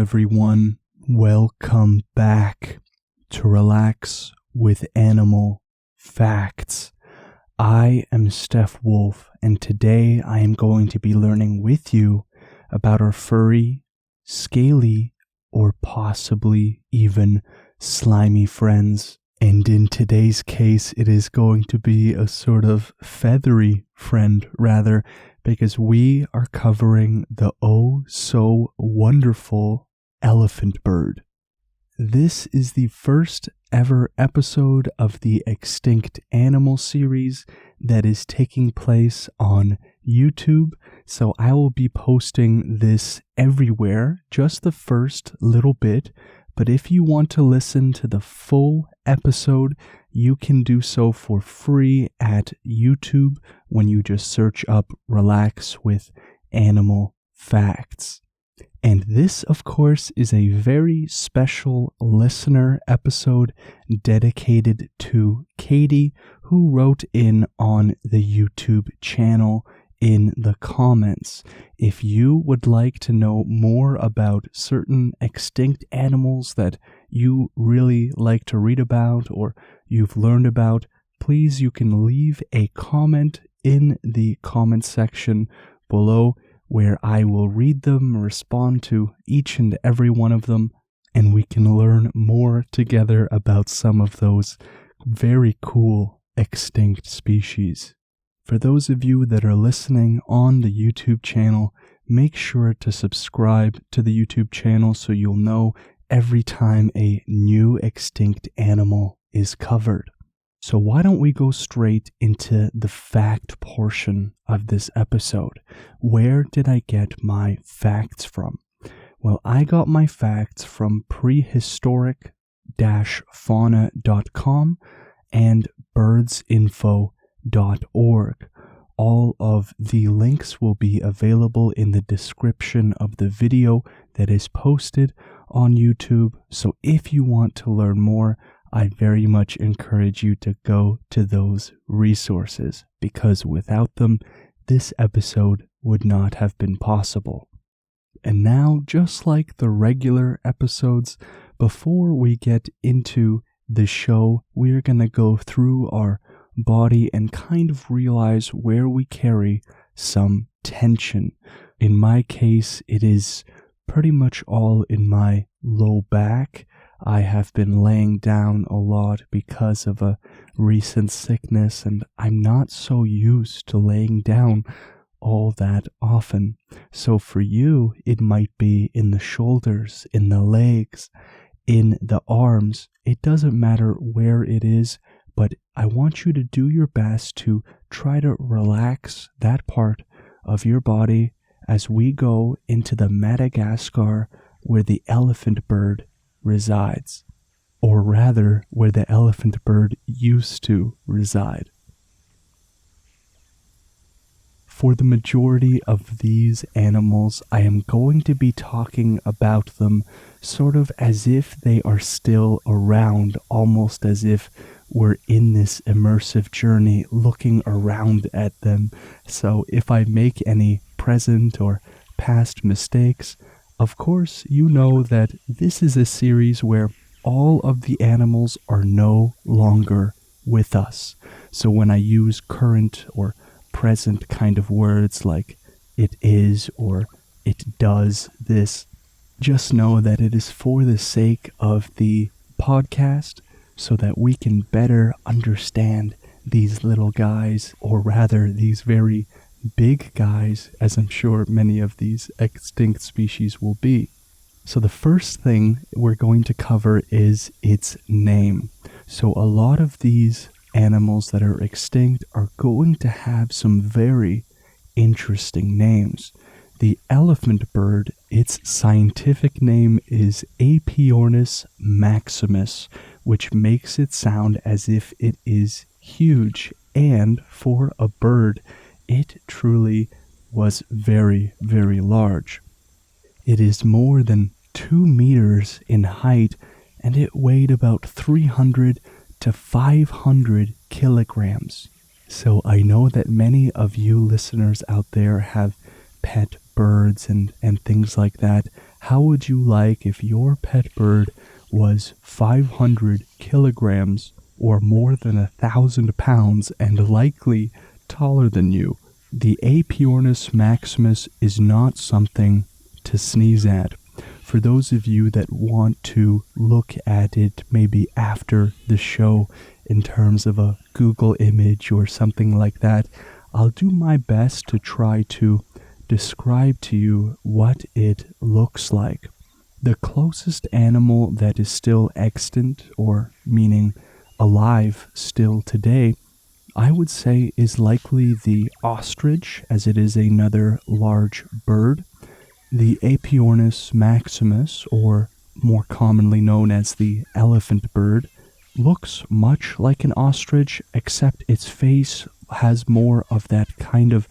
everyone. Welcome back to Relax with Animal Facts. I am Steph Wolf, and today I am going to be learning with you about our furry, scaly, or possibly even slimy friends. And in today's case, it is going to be a sort of feathery friend, rather, because we are covering the oh-so-wonderful elephant bird. This is the first ever episode of the Extinct Animal series that is taking place on YouTube, so I will be posting this everywhere, just the first little bit, but if you want to listen to the full episode, you can do so for free at YouTube when you just search up Relax with Animal Facts. And this, of course, is a very special listener episode dedicated to Katie, who wrote in on the YouTube channel in the comments. If you would like to know more about certain extinct animals that you really like to read about or you've learned about, please you can leave a comment in the comment section below where I will read them, respond to each and every one of them, and we can learn more together about some of those very cool extinct species. For those of you that are listening on the YouTube channel, make sure to subscribe to the YouTube channel so you'll know every time a new extinct animal is covered. So why don't we go straight into the fact portion of this episode? Where did I get my facts from? Well, I got my facts from prehistoric-fauna.com and birdsinfo.org. All of the links will be available in the description of the video that is posted on YouTube. So if you want to learn more, I very much encourage you to go to those resources, because without them, this episode would not have been possible. And now, just like the regular episodes, before we get into the show, we're going to go through our body and kind of realize where we carry some tension. In my case, it is pretty much all in my low back. I have been laying down a lot because of a recent sickness, and I'm not so used to laying down all that often. So for you, it might be in the shoulders, in the legs, in the arms. It doesn't matter where it is, but I want you to do your best to try to relax that part of your body as we go into the Madagascar where the elephant bird resides, or rather where the elephant bird used to reside. For the majority of these animals, I am going to be talking about them sort of as if they are still around, almost as if we're in this immersive journey looking around at them. So if I make any present or past mistakes, of course, you know that this is a series where all of the animals are no longer with us. So when I use current or present kind of words like it is or it does this, just know that it is for the sake of the podcast so that we can better understand these little guys, or rather these very big guys, as I'm sure many of these extinct species will be. So the first thing we're going to cover is its name. So a lot of these animals that are extinct are going to have some very interesting names. The elephant bird, its scientific name is Pionus Maximus, which makes it sound as if it is huge, and for a bird, it truly was very, very large. It is more than 2 meters in height, and it weighed about 300 to 500 kilograms. So I know that many of you listeners out there have pet birds and things like that. How would you like if your pet bird was 500 kilograms or more than 1,000 pounds and likely taller than you? The Pionus Maximus is not something to sneeze at. For those of you that want to look at it maybe after the show in terms of a Google image or something like that, I'll do my best to try to describe to you what it looks like. The closest animal that is still extant, or meaning alive still today, I would say is likely the ostrich, as it is another large bird. The Pionus maximus, or more commonly known as the elephant bird, looks much like an ostrich, except its face has more of that kind of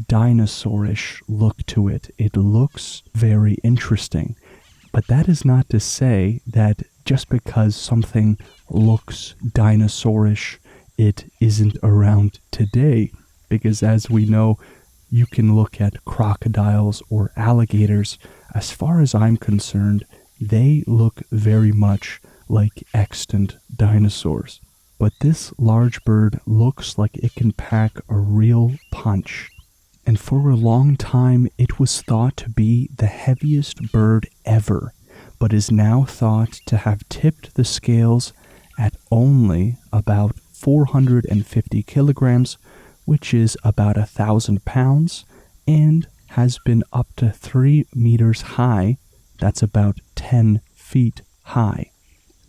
dinosaurish look to it. It looks very interesting. But that is not to say that just because something looks dinosaurish, it isn't around today. Because as we know, you can look at crocodiles or alligators. As far as I'm concerned, they look very much like extant dinosaurs. But this large bird looks like it can pack a real punch. And for a long time, it was thought to be the heaviest bird ever, but is now thought to have tipped the scales at only about 450 kilograms, which is about 1,000 pounds, and has been up to 3 meters high. That's about 10 feet high.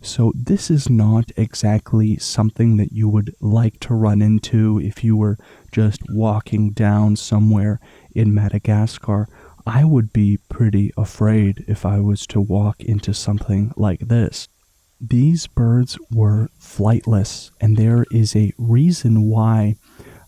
So this is not exactly something that you would like to run into if you were just walking down somewhere in Madagascar. I would be pretty afraid if I was to walk into something like this. These birds were flightless, and there is a reason why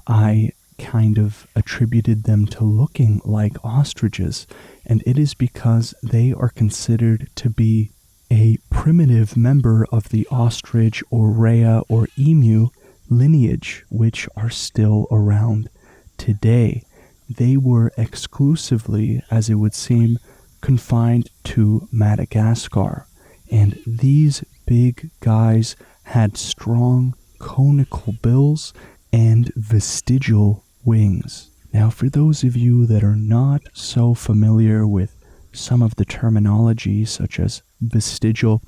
I kind of attributed them to looking like ostriches, and it is because they are considered to be a primitive member of the ostrich or rhea or emu lineage, which are still around today. They were exclusively, as it would seem, confined to Madagascar, and these big guys had strong conical bills and vestigial wings. Now, for those of you that are not so familiar with some of the terminology, such as vestigial,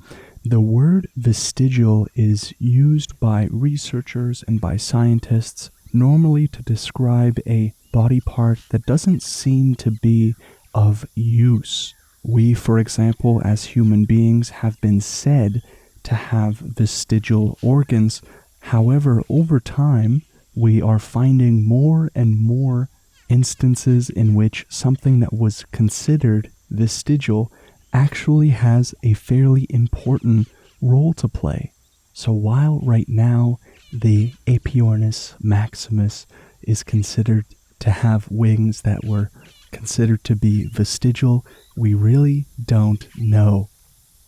the word vestigial is used by researchers and by scientists normally to describe a body part that doesn't seem to be of use. We, for example, as human beings, have been said to have vestigial organs. However, over time, we are finding more and more instances in which something that was considered vestigial actually has a fairly important role to play. So while right now the Pionus Maximus is considered to have wings that were considered to be vestigial, we really don't know.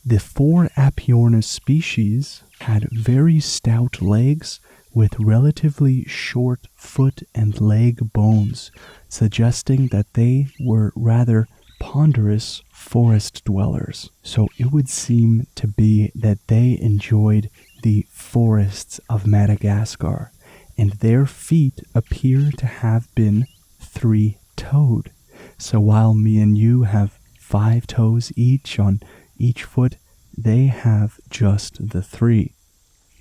The 4 Pionus species had very stout legs with relatively short foot and leg bones, suggesting that they were rather ponderous forest dwellers. So it would seem to be that they enjoyed the forests of Madagascar, and their feet appear to have been 3-toed. So while me and you have 5 toes each on each foot, they have just the 3.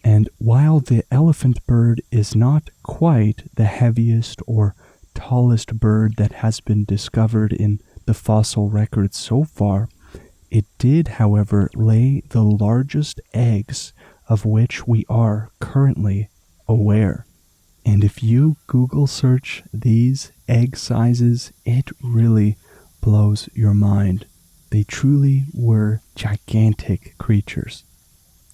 And while the elephant bird is not quite the heaviest or tallest bird that has been discovered in the fossil record so far, it did, however, lay the largest eggs of which we are currently aware. And if you Google search these egg sizes, it really blows your mind. They truly were gigantic creatures.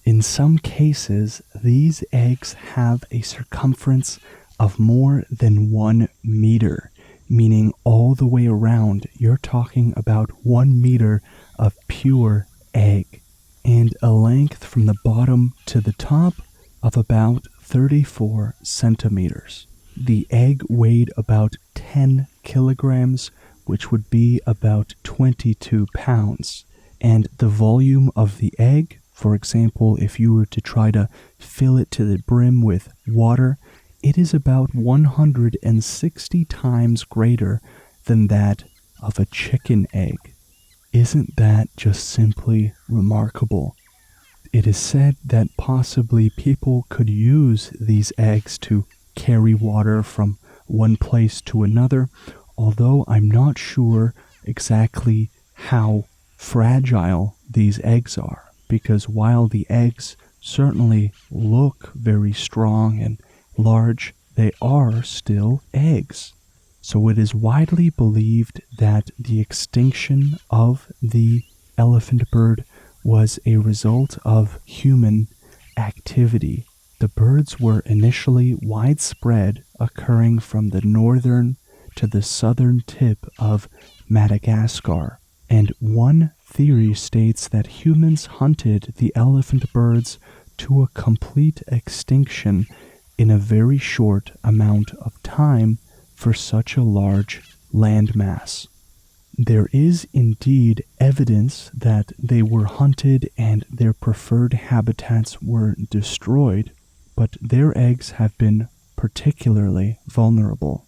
In some cases, these eggs have a circumference of more than 1 meter, meaning all the way around, you're talking about 1 meter of pure egg, and a length from the bottom to the top of about 34 centimeters. The egg weighed about 10 kilograms, which would be about 22 pounds. And the volume of the egg, for example, if you were to try to fill it to the brim with water, it is about 160 times greater than that of a chicken egg. Isn't that just simply remarkable? It is said that possibly people could use these eggs to carry water from one place to another, although I'm not sure exactly how fragile these eggs are, because while the eggs certainly look very strong and large, they are still eggs. So it is widely believed that the extinction of the elephant bird was a result of human activity. The birds were initially widespread, occurring from the northern to the southern tip of Madagascar. And one theory states that humans hunted the elephant birds to a complete extinction in a very short amount of time for such a large landmass. There is indeed evidence that they were hunted and their preferred habitats were destroyed, but their eggs have been particularly vulnerable.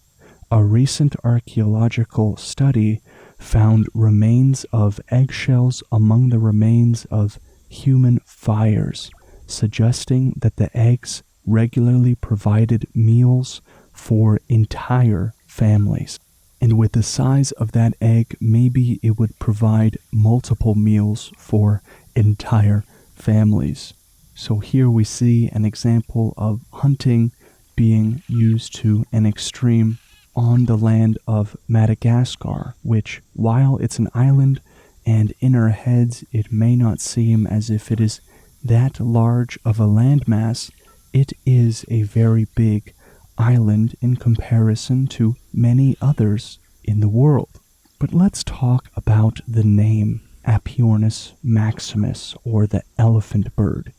A recent archaeological study found remains of eggshells among the remains of human fires, suggesting that the eggs regularly provided meals for entire families. And with the size of that egg, maybe it would provide multiple meals for entire families. So here we see an example of hunting being used to an extreme on the land of Madagascar, which, while it's an island and in our heads it may not seem as if it is that large of a landmass, it is a very big island in comparison to many others in the world. But let's talk about the name Pionus Maximus, or the elephant bird.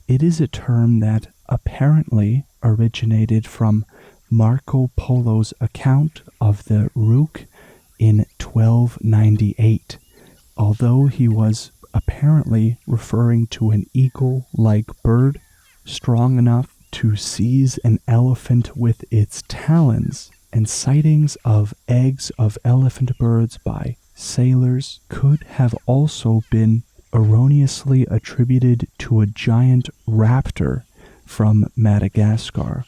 It is a term that apparently originated from Marco Polo's account of the Rook in 1298, although he was apparently referring to an eagle-like bird strong enough to seize an elephant with its talons, and sightings of eggs of elephant birds by sailors could have also been erroneously attributed to a giant raptor from Madagascar.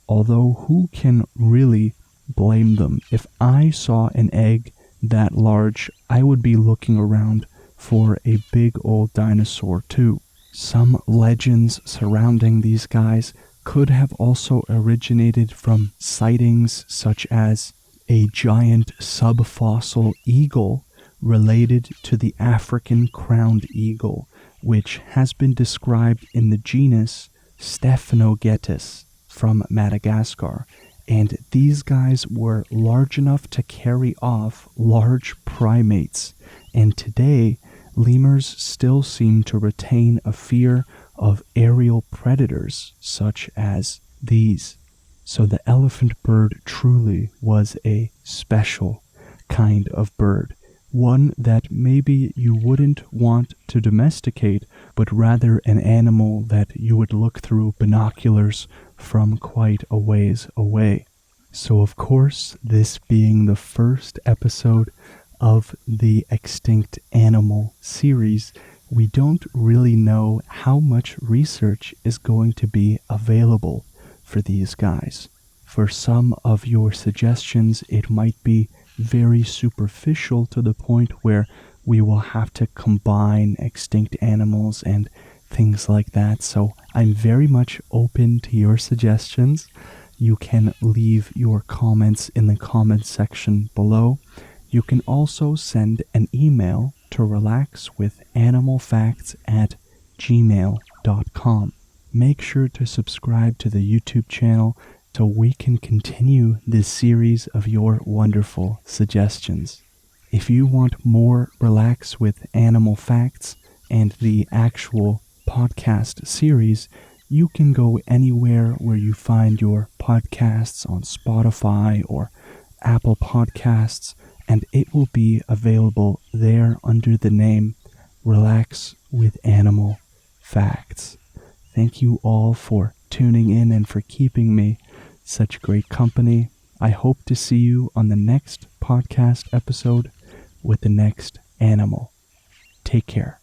Although who can really blame them? If I saw an egg that large, I would be looking around for a big old dinosaur too. Some legends surrounding these guys could have also originated from sightings such as a giant subfossil eagle related to the African crowned eagle, which has been described in the genus Stephanogetus from Madagascar, and these guys were large enough to carry off large primates, and today lemurs still seem to retain a fear of aerial predators such as these. So the elephant bird truly was a special kind of bird, one that maybe you wouldn't want to domesticate, but rather an animal that you would look through binoculars from quite a ways away. So of course, this being the first episode of the Extinct Animal series, we don't really know how much research is going to be available for these guys. For some of your suggestions, it might be very superficial to the point where we will have to combine extinct animals and things like that. So I'm very much open to your suggestions. You can leave your comments in the comment section below. You can also send an email to relaxwithanimalfacts@gmail.com. Make sure to subscribe to the YouTube channel so we can continue this series of your wonderful suggestions. If you want more Relax with Animal Facts and the actual podcast series, you can go anywhere where you find your podcasts on Spotify or Apple Podcasts, and it will be available there under the name relax with animal facts. Thank you all for tuning in and for keeping me such great company. I hope to see you on the next podcast episode with the next animal. Take care.